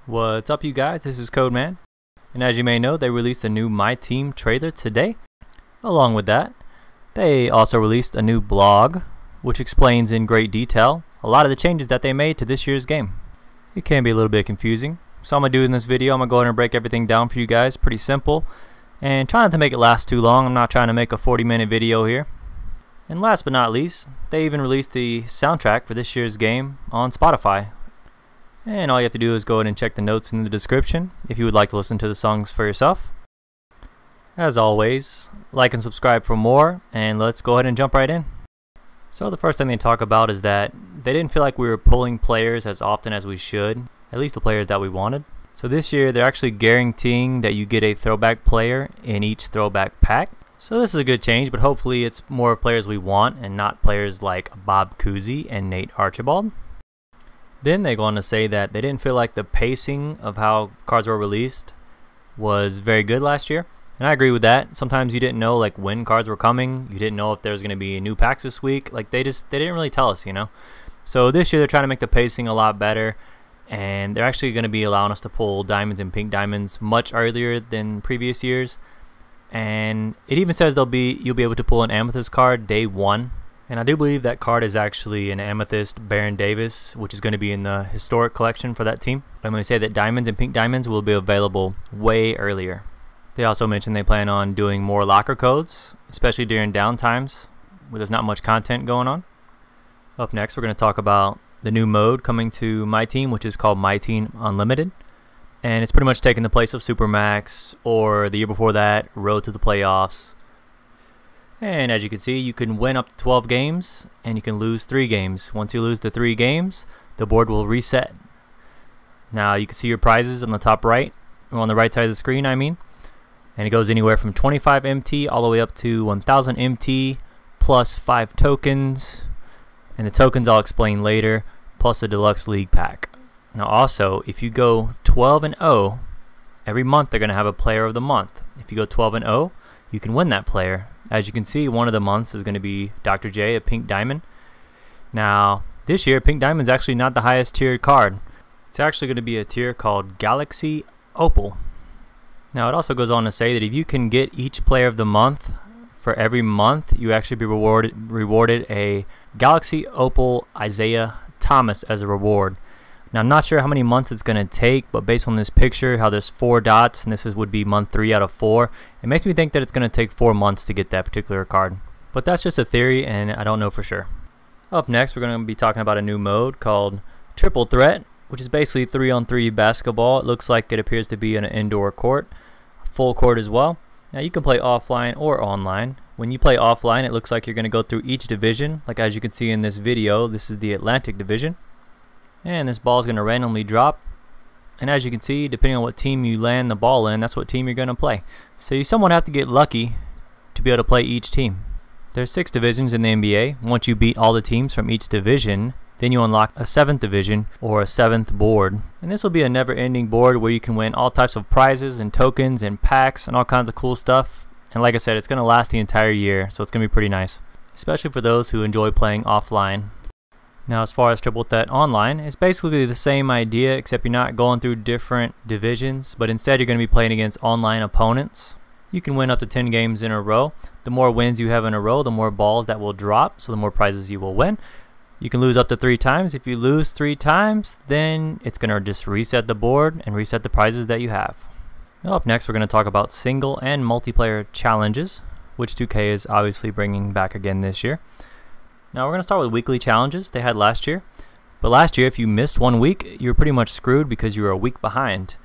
What's up, you guys? This is Codeman, and as you may know, they released a new MyTEAM trailer today. Along with that, they also released a new blog, which explains in great detail a lot of the changes that they made to this year's game. It can be a little bit confusing, so I'm going to do in this video, I'm going to go ahead and break everything down for you guys, pretty simple, and try not to make it last too long. I'm not trying to make a 40-minute video here. And last but not least, they even released the soundtrack for this year's game on Spotify. And all you have to do is go ahead and check the notes in the description if you would like to listen to the songs for yourself. As always, like and subscribe for more, and let's go ahead and jump right in. So the first thing they talk about is that they didn't feel like we were pulling players as often as we should, at least the players that we wanted. So this year they're actually guaranteeing that you get a throwback player in each throwback pack. So this is a good change, but hopefully it's more players we want and not players like Bob Cousy and Nate Archibald. Then they go on to say that they didn't feel like the pacing of how cards were released was very good last year. And I agree with that. Sometimes you didn't know like when cards were coming. You didn't know if there was going to be new packs this week. Like they didn't really tell us, you know. So this year they're trying to make the pacing a lot better, and they're actually going to be allowing us to pull diamonds and pink diamonds much earlier than previous years. And it even says you'll be able to pull an amethyst card day 1. And I do believe that card is actually an amethyst Baron Davis, which is going to be in the historic collection for that team. I'm going to say that diamonds and pink diamonds will be available way earlier. They also mentioned they plan on doing more locker codes, especially during downtimes where there's not much content going on. Up next, we're going to talk about the new mode coming to MyTEAM, which is called MyTEAM Unlimited. And it's pretty much taking the place of Supermax, or the year before that, Road to the Playoffs. And as you can see, you can win up to 12 games, and you can lose 3 games. Once you lose the 3 games, the board will reset. Now you can see your prizes on the top right, or on the right side of the screen, I mean. And it goes anywhere from 25 MT all the way up to 1000 MT, plus 5 tokens. And the tokens I'll explain later, plus a deluxe league pack. Now also, if you go 12-0, every month they're going to have a player of the month. If you go 12-0, you can win that player. As you can see, one of the months is going to be Dr. J, a pink diamond. Now, this year, pink diamond is actually not the highest tiered card. It's actually going to be a tier called Galaxy Opal. Now, it also goes on to say that if you can get each player of the month for every month, you actually be rewarded a Galaxy Opal Isaiah Thomas as a reward. Now, I'm not sure how many months it's going to take, but based on this picture, how there's 4 dots, and would be month 3 out of 4, it makes me think that it's going to take 4 months to get that particular card. But that's just a theory, and I don't know for sure. Up next, we're going to be talking about a new mode called Triple Threat, which is basically 3-on-3 basketball. It looks like it appears to be an indoor court, full court as well. Now, you can play offline or online. When you play offline, it looks like you're going to go through each division. Like as you can see in this video, this is the Atlantic Division. And this ball is going to randomly drop, and as you can see, depending on what team you land the ball in, that's what team you're going to play. So you somewhat have to get lucky to be able to play each team. There's 6 divisions in the NBA. Once you beat all the teams from each division, then you unlock a 7th division or a 7th board. And this will be a never-ending board where you can win all types of prizes and tokens and packs and all kinds of cool stuff. And like I said, it's going to last the entire year, so it's going to be pretty nice, especially for those who enjoy playing offline. Now, as far as Triple Threat Online, it's basically the same idea, except you're not going through different divisions, but instead you're going to be playing against online opponents. You can win up to 10 games in a row. The more wins you have in a row, the more balls that will drop, so the more prizes you will win. You can lose up to 3 times. If you lose 3 times, then it's going to just reset the board and reset the prizes that you have. Now, up next, we're going to talk about single and multiplayer challenges, which 2K is obviously bringing back again this year. Now we're going to start with weekly challenges they had last year. But last year, if you missed 1 week, you were pretty much screwed because you were a week behind.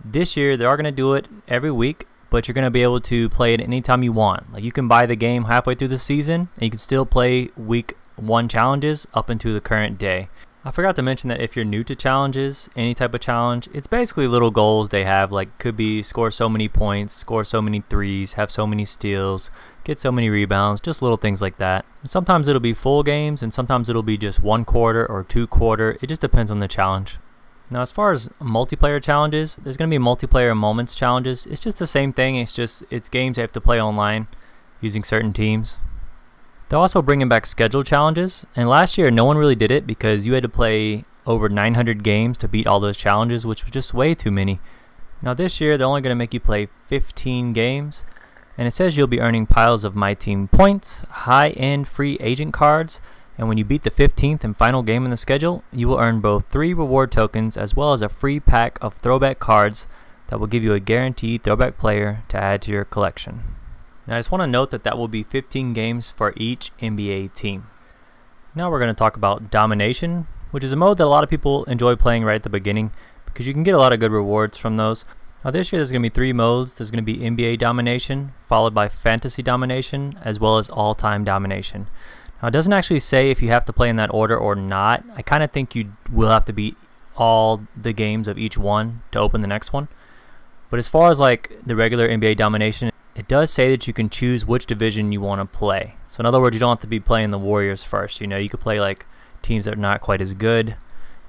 This year, they are going to do it every week, but you're going to be able to play it anytime you want. Like you can buy the game halfway through the season, and you can still play week 1 challenges up into the current day. I forgot to mention that if you're new to challenges, any type of challenge, it's basically little goals they have, like could be score so many points, score so many threes, have so many steals, get so many rebounds, just little things like that. And sometimes it'll be full games, and sometimes it'll be just 1 quarter or 2 quarter. It just depends on the challenge. Now, as far as multiplayer challenges, there's going to be multiplayer moments challenges. It's just the same thing. It's games you have to play online using certain teams. They're also bringing back schedule challenges, and last year no one really did it because you had to play over 900 games to beat all those challenges, which was just way too many. Now this year, they're only going to make you play 15 games, and it says you'll be earning piles of MyTEAM points, high-end free agent cards, and when you beat the 15th and final game in the schedule, you will earn both 3 reward tokens as well as a free pack of throwback cards that will give you a guaranteed throwback player to add to your collection. Now I just want to note that will be 15 games for each NBA team. Now we're going to talk about Domination, which is a mode that a lot of people enjoy playing right at the beginning because you can get a lot of good rewards from those. Now this year there's going to be 3 modes. There's going to be NBA Domination, followed by Fantasy Domination, as well as All-Time Domination. Now it doesn't actually say if you have to play in that order or not. I kind of think you will have to beat all the games of each one to open the next one. But as far as like the regular NBA Domination, it does say that you can choose which division you want to play. So in other words, you don't have to be playing the Warriors first. You know, you could play like teams that are not quite as good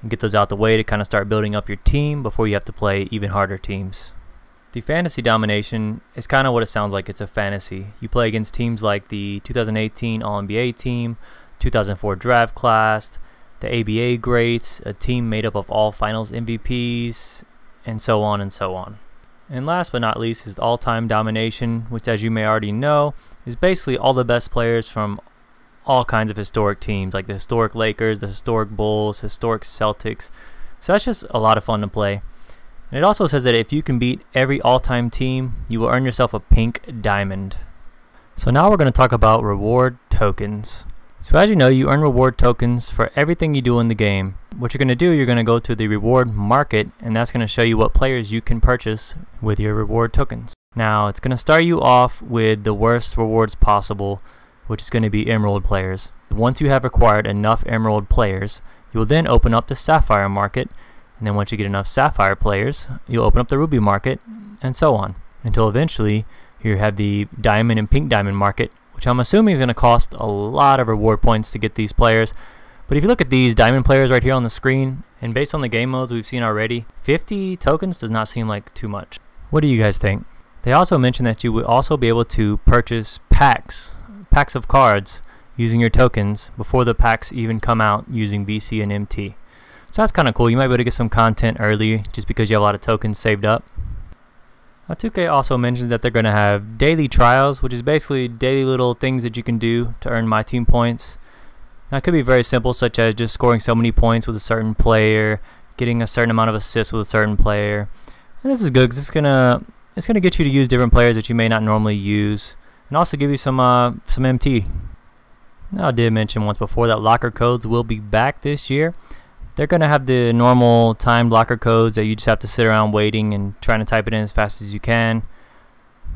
and get those out the way to kind of start building up your team before you have to play even harder teams. The Fantasy Domination is kind of what it sounds like. It's a fantasy. You play against teams like the 2018 All-NBA team, 2004 Draft Class, the ABA Greats, a team made up of all Finals MVPs, and so on and so on. And last but not least is All-Time Domination, which, as you may already know, is basically all the best players from all kinds of historic teams, like the historic Lakers, the historic Bulls, historic Celtics. So that's just a lot of fun to play. And it also says that if you can beat every all-time team, you will earn yourself a pink diamond. So now we're going to talk about reward tokens. So as you know, you earn reward tokens for everything you do in the game. What you're going to do, you're going to go to the reward market, and that's going to show you what players you can purchase with your reward tokens. Now it's going to start you off with the worst rewards possible, which is going to be emerald players. Once you have acquired enough emerald players, you will then open up the sapphire market, and then once you get enough sapphire players, you'll open up the ruby market, and so on, until eventually you have the diamond and pink diamond market, which I'm assuming is going to cost a lot of reward points to get these players. But if you look at these diamond players right here on the screen, and based on the game modes we've seen already, 50 tokens does not seem like too much. What do you guys think? They also mentioned that you would also be able to purchase packs of cards using your tokens before the packs even come out using VC and MT. So that's kind of cool. You might be able to get some content early just because you have a lot of tokens saved up. Now 2K also mentions that they're going to have daily trials, which is basically daily little things that you can do to earn MyTEAM points. Now it could be very simple, such as just scoring so many points with a certain player, getting a certain amount of assists with a certain player. And this is good because it's gonna get you to use different players that you may not normally use, and also give you some MT. Now I did mention once before that locker codes will be back this year. They're going to have the normal timed locker codes that you just have to sit around waiting and trying to type it in as fast as you can.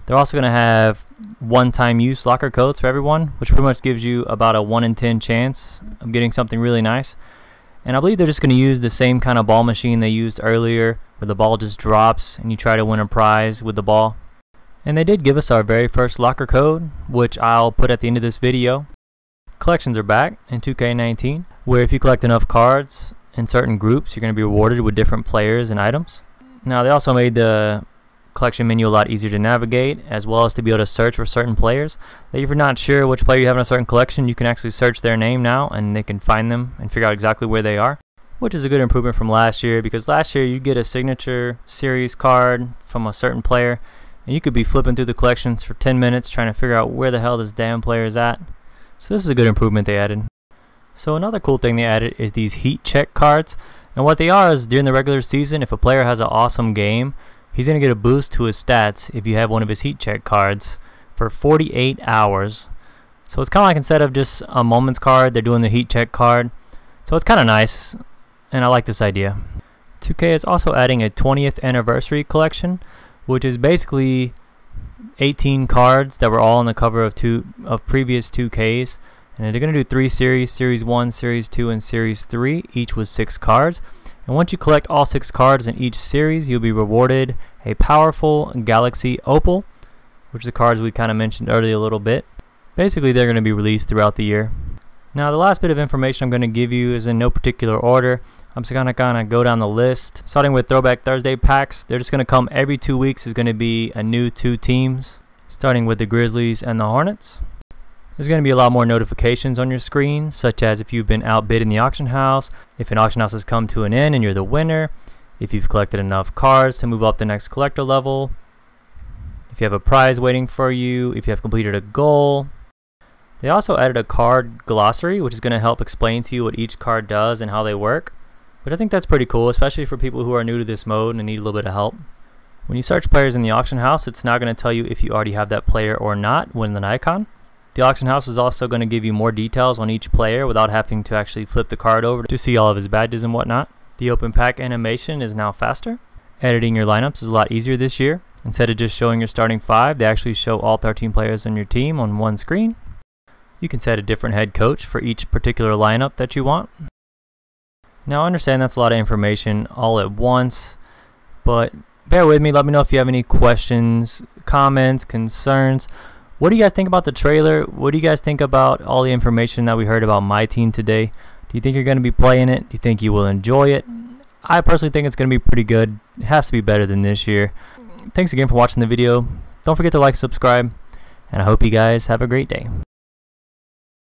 They're also going to have one-time use locker codes for everyone, which pretty much gives you about a 1 in 10 chance of getting something really nice. And I believe they're just going to use the same kind of ball machine they used earlier, where the ball just drops and you try to win a prize with the ball. And they did give us our very first locker code, which I'll put at the end of this video. Collections are back in 2K19, where if you collect enough cards in certain groups, you're going to be rewarded with different players and items. Now they also made the collection menu a lot easier to navigate, as well as to be able to search for certain players. That if you're not sure which player you have in a certain collection, you can actually search their name now and they can find them and figure out exactly where they are, which is a good improvement from last year, because last year you get a signature series card from a certain player and you could be flipping through the collections for 10 minutes trying to figure out where the hell this damn player is at. So this is a good improvement they added. So another cool thing they added is these heat check cards, and what they are is during the regular season, if a player has an awesome game, he's going to get a boost to his stats if you have one of his heat check cards for 48 hours. So it's kind of like instead of just a moments card, they're doing the heat check card. So it's kind of nice, and I like this idea. 2K is also adding a 20th anniversary collection, which is basically 18 cards that were all on the cover of previous 2Ks. And they're going to do 3 series, Series 1, Series 2, and Series 3, each with 6 cards. And once you collect all 6 cards in each series, you'll be rewarded a powerful Galaxy Opal, which are the cards we kind of mentioned earlier a little bit. Basically, they're going to be released throughout the year. Now, the last bit of information I'm going to give you is in no particular order. I'm just going to kind of go down the list. Starting with Throwback Thursday packs, they're just going to come every 2 weeks. Is going to be a new 2 teams, starting with the Grizzlies and the Hornets. There's going to be a lot more notifications on your screen, such as if you've been outbid in the auction house, if an auction house has come to an end and you're the winner, if you've collected enough cards to move up the next collector level, if you have a prize waiting for you, if you have completed a goal. They also added a card glossary, which is going to help explain to you what each card does and how they work, which I think that's pretty cool, especially for people who are new to this mode and need a little bit of help. When you search players in the auction house, it's now going to tell you if you already have that player or not with an icon. The auction house is also going to give you more details on each player without having to actually flip the card over to see all of his badges and whatnot. The open pack animation is now faster. Editing your lineups is a lot easier this year. Instead of just showing your starting 5, they actually show all 13 players on your team on one screen. You can set a different head coach for each particular lineup that you want. Now I understand that's a lot of information all at once, but bear with me. Let me know if you have any questions, comments, concerns. What do you guys think about the trailer? What do you guys think about all the information that we heard about MyTEAM today? Do you think you're going to be playing it? Do you think you will enjoy it? I personally think it's going to be pretty good. It has to be better than this year. Thanks again for watching the video. Don't forget to like, subscribe, and I hope you guys have a great day.